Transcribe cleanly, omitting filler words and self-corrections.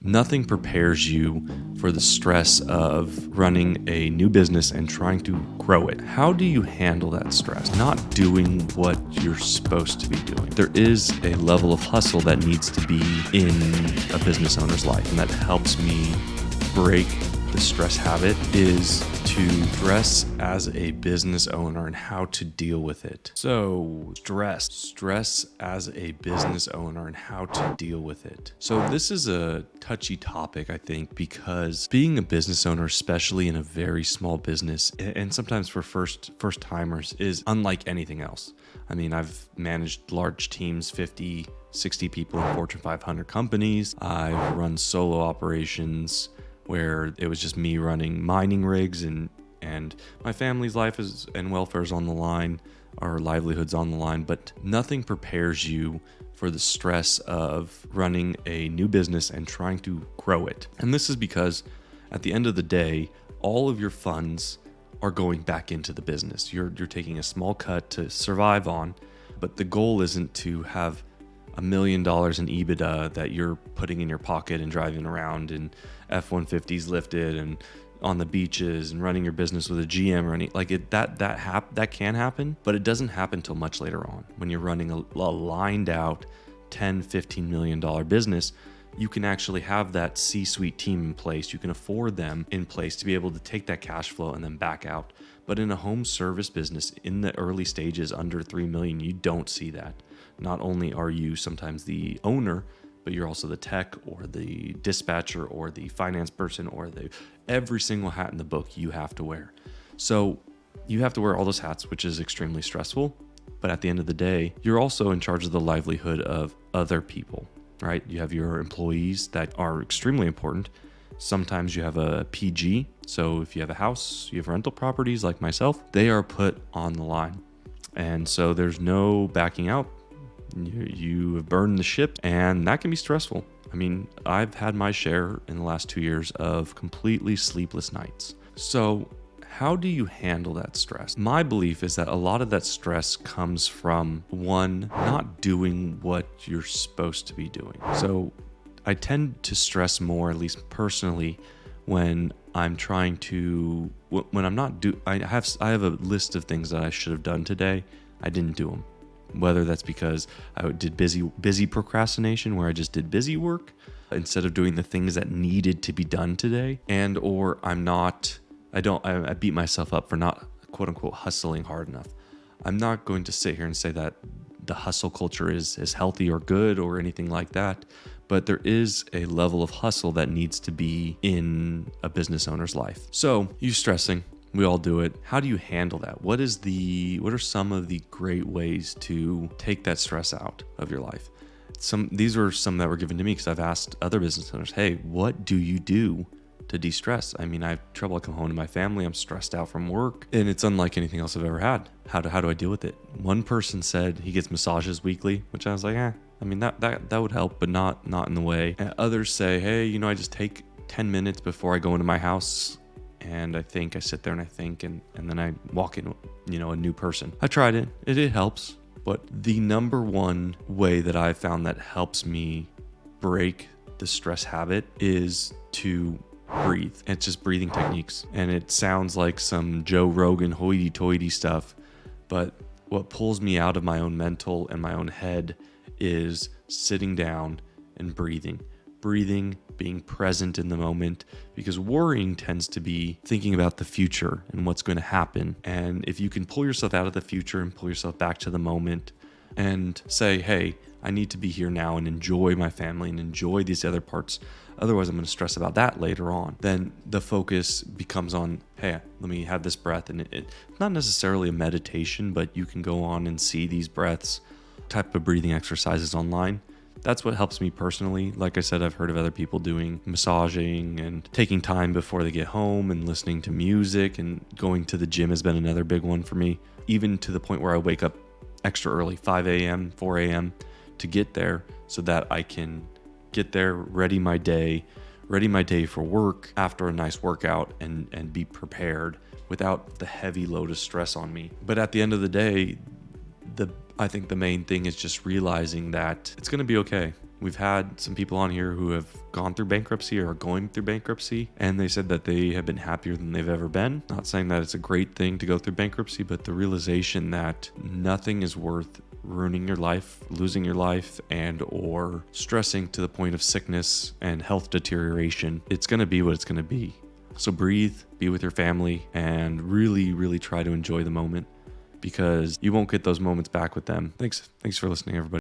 Nothing prepares you for the stress of running a new business and trying to grow it. How do you handle that stress? Not doing what you're supposed to be doing. There is a level of hustle that needs to be in a business owner's life, and that helps me break the stress habit is to stress as a business owner and how to deal with it. So stress as a business owner and how to deal with it. So this is a touchy topic, I think, because being a business owner, especially in a very small business, and sometimes for first timers, is unlike anything else. I mean, I've managed large teams, 50, 60 people in Fortune 500 companies. I've run solo operations where it was just me running mining rigs, and my family's life and welfare is on the line, our livelihood's on the line, but nothing prepares you for the stress of running a new business and trying to grow it. And this is because at the end of the day, all of your funds are going back into the business. You're taking a small cut to survive on, but the goal isn't to have $1 million in EBITDA that you're putting in your pocket and driving around in F-150s lifted and on the beaches and running your business with a GM or any like it. That can happen, but it doesn't happen till much later on. When you're running a lined out $10-15 million business, you can actually have that C-suite team in place. You can afford them in place to be able to take that cash flow and then back out. But in a home service business, in the early stages under 3 million, you don't see that. Not only are you sometimes the owner, but you're also the tech or the dispatcher or the finance person or every single hat in the book you have to wear. So you have to wear all those hats, which is extremely stressful. But at the end of the day, you're also in charge of the livelihood of other people, right? You have your employees that are extremely important. Sometimes you have a PG. So if you have a house, you have rental properties like myself, they are put on the line. And so there's no backing out. You have burned the ship, and that can be stressful. I mean, I've had my share in the last 2 years of completely sleepless nights. So how do you handle that stress? My belief is that a lot of that stress comes from, one, not doing what you're supposed to be doing. So I tend to stress more, at least personally, when I'm trying to, when I'm not I have a list of things that I should have done today. I didn't do them. Whether that's because I did busy procrastination, where I just did busy work instead of doing the things that needed to be done today, and or I beat myself up for not quote unquote hustling hard enough. I'm not going to sit here and say that the hustle culture is healthy or good or anything like that, but there is a level of hustle that needs to be in a business owner's life. So you stressing. We all do it. How do you handle that? What are some of the great ways to take that stress out of your life? These are some that were given to me because I've asked other business owners, hey, what do you do to de-stress? I mean, I have trouble. I come home to my family. I'm stressed out from work, and it's unlike anything else I've ever had. How do I deal with it? One person said he gets massages weekly, which I was like, I mean, that would help, but not in the way. And others say, hey, I just take 10 minutes before I go into my house, and I sit there and I think, and then I walk in, a new person. I tried it. It helps. But the number one way that I've found that helps me break the stress habit is to breathe. It's just breathing techniques. And it sounds like some Joe Rogan hoity-toity stuff, but what pulls me out of my own mental and my own head is sitting down and breathing, being present in the moment, because worrying tends to be thinking about the future and what's going to happen. And if you can pull yourself out of the future and pull yourself back to the moment and say, hey, I need to be here now and enjoy my family and enjoy these other parts. Otherwise, I'm going to stress about that later on. Then the focus becomes on, hey, let me have this breath. And it's not necessarily a meditation, but you can go on and see these breaths, type of breathing exercises online. That's what helps me personally. Like I said, I've heard of other people doing massaging and taking time before they get home and listening to music, and going to the gym has been another big one for me, even to the point where I wake up extra early, 5 a.m., 4 a.m. to get there so that I can get there, ready my day for work after a nice workout, and be prepared without the heavy load of stress on me. But at the end of the day, I think the main thing is just realizing that it's going to be okay. We've had some people on here who have gone through bankruptcy or are going through bankruptcy, and they said that they have been happier than they've ever been. Not saying that it's a great thing to go through bankruptcy, but the realization that nothing is worth ruining your life, losing your life, and or stressing to the point of sickness and health deterioration. It's going to be what it's going to be. So breathe, be with your family, and really, really try to enjoy the moment, because you won't get those moments back with them. Thanks for listening, everybody.